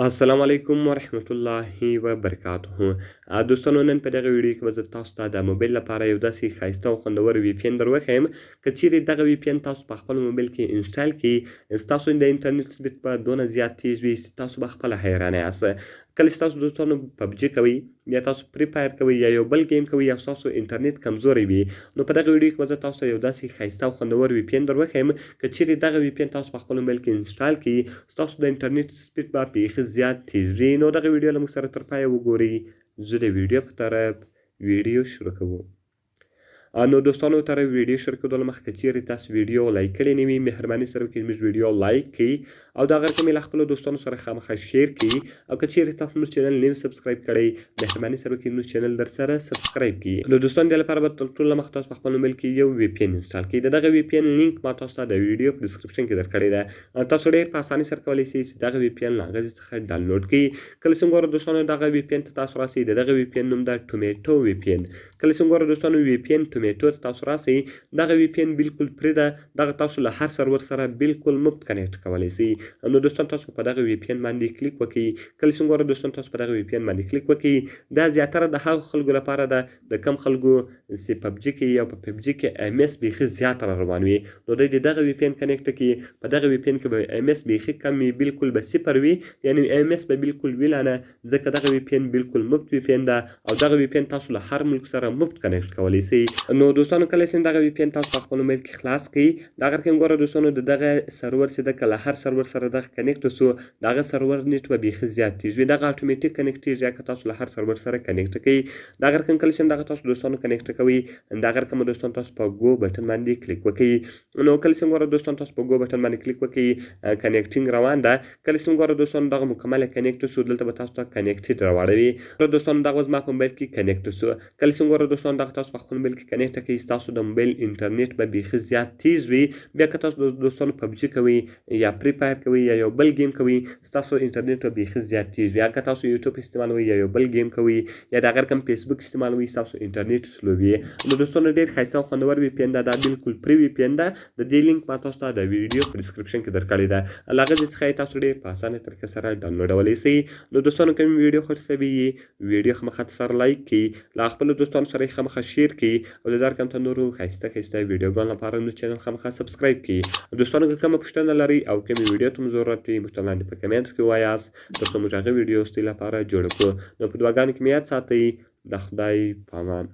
السلام علیکم ورحمت الله وبرکاته. دوستانو، نن په دغه ویډیو کې به زه تاسو ته د موبایل لپاره یو داسې ښایسته او خوندور وی پی ان در وښیم. که چیرې دغه وی پی ان تاسو په خپل موبایل کې انسټال کړئ، ستاسو د انټرنیټ سپیډ به دونه زیات تیز وي چې تاسو به خپله حیرانه یاست. کله چې تاسو دوستانو پبجي کوئ یا تاسو فری فایر کوئ یا یو بل گیم کوئ او ستاسو انټرنیټ کمزوری وي، نو په دغه ویډیو کې به زه تاسو ته یو داسې ښایسته او خوندور وی پی ان در وښیم. که چیرې دغه وی پی ان تاسو په خپل موبایل کې انسټال کړئ، ستاسو د انټرنیټ سپیډ به بیخي زیات تیز وي. نو دغه ویډیو له موږ سره تر پایه وګورئ. زه د ویډیو په طرف ویډیو شروع کوو. نو دوستانو، تر ویډیو شروع کېدو له مخکې که چیرې تاسو ویډیو لایک کړې نه وي، مهرباني سره وکړئ زموږ ویډیو لایک کړئ او دا غږ مې له خپلو دوستانو سره خامخا شیر کړئ. او که چیرې تاسو زموږ چینل نه وي سبسکرایب کړی، مهرباني سره وکړئ زموږ چینل در سره سبسکرایب کړئ. نو دوستانو، دې لپاره به تر ټولو مخکې تاسو په خپل موبایل کې یو وی پی ان انسټال کړئ. د دغه وی پی ان لینک ما تاسو ته د ویډیو په ډسکرپشن کې درکړې ده. تاسو ډېر په اسانۍ سره کولی شئ چې دغه وی پی ان له هغه ځای څخه ډاونلوډ کړئ. کله چې ګورو دوستانو، دغه وی پی ان ته تاسو راسئ. د دغه وی پی ان نوم ده ټومیټو وی پی ان. کله چې ګورو دوستانو، وی پی ان ټومیټو ته تاسو راسئ. دغه وی پی ان بالکل فری ده. دغه تاسو له هر سرور سره بالکل مفت کنیکټ کولی شئ. نو دوستان، تاسو په دغه وی پی ان باندې کلیک وکړئ. کله چې ګورو دوستان، تاسو په دغه وی پی ان باندې کلیک وکړئ. دا زیاتره د هغو خلکو لپاره ده، د کم خلکو چې پبجي کوي او په پبجي کې ام اس بیخي زیات را روان وي، نو دوی د دغه وی پی ان کنیکټ کړي. په دغه وی پی ان کې به ام اس بیخي کم وي، بالکل به صفر وي، یعنی ام اس به بالکل وي لا نه، ځکه دغه وی پی ان بالکل مفت وی پی ان ده او دغه وی پی ان تاسو له هر ملک سره مفت کنیکټ کولی شئ. نو دوستانو، کله چې دغه وی پی ان تاسو په خپل موبایل کې خلاص کړئ، دغه رقم ګوره دوستانو، د دغه سرور چې ده که له هر سرور سره دغه کنیکټ شو، دغه سرور نیټ به بیخي زیات تیز وي. دغه اتوماتیک کنیکټېږي که تاسو له هر سرور سره کنیکټ کړئ. دغه رقم کله چې دغه تاسو دوستانو کنیکټ کوئ، دغه رقم دوستانو تاسو په ګو بټن باندې کلیک وکړئ. نو کله چې ګوره دوستانو تاسو په ګو بټن باندې کلیک وکړئ، کنیکټینګ روان ده. کله چې ګوره دوستانو دغه مکمله کنیکټ شو، دلته به تاسو ته کنیکټډ راوړوي. دوستانو، دغه زما په موبایل کې کنیکټ شو. کله چې ګوره دوستانو، دغه تاسو په خپل موبایل کې کنیکټ کړئ، ستاسو د موبایل انټرنیټ به بیخي زیات تیز وي. بیا که تاسو دوستانو پبجي کوئ یا فری فایر کوئ یا یو بل گیم کوئ، ستاسو انټرنیټ به بیخي زیات تیز وي. که تاسو یوټیوب استعمالوئ یا یو بل گیم کوئ یا دغه رقم فیسبوک استعمالوئ، ستاسو انټرنیټ سلو وي. نو دوستانو، ډېر ښایسته او خوندور وی پی ان ده. دا بالکل فری وی پی ان ده. د دې لینک ما تاسو ته د ویډیو په ډسکرپشن کې درکړې ده. له هغه ځای څخه یې تاسو ډېر په اسانه طریقه سره ډاونلوډولی شئ. نو دوستانو، که مې ویډیو خوښ شوې وي، ویډیو خامخا سره لایک کړئ، له خپلو دوستانو سره یې خامخا شیر کړئ او د دې رقم ته نورو ښایسته ویډیوګانو لپاره زموږ چینل خامخا سبسکرایب کړئ. دوستانو، که کومه پوښتنه لرئ او کومې ویډیو ته مو ضرورت وي، موږ ته لاندې په کمنټس کې ووایاست، تر څو موږ هغه ویډیو ستاسو لپاره جوړه کړو. نو په دعاګانو کې مې یاد ساتئ. د خدای په امان.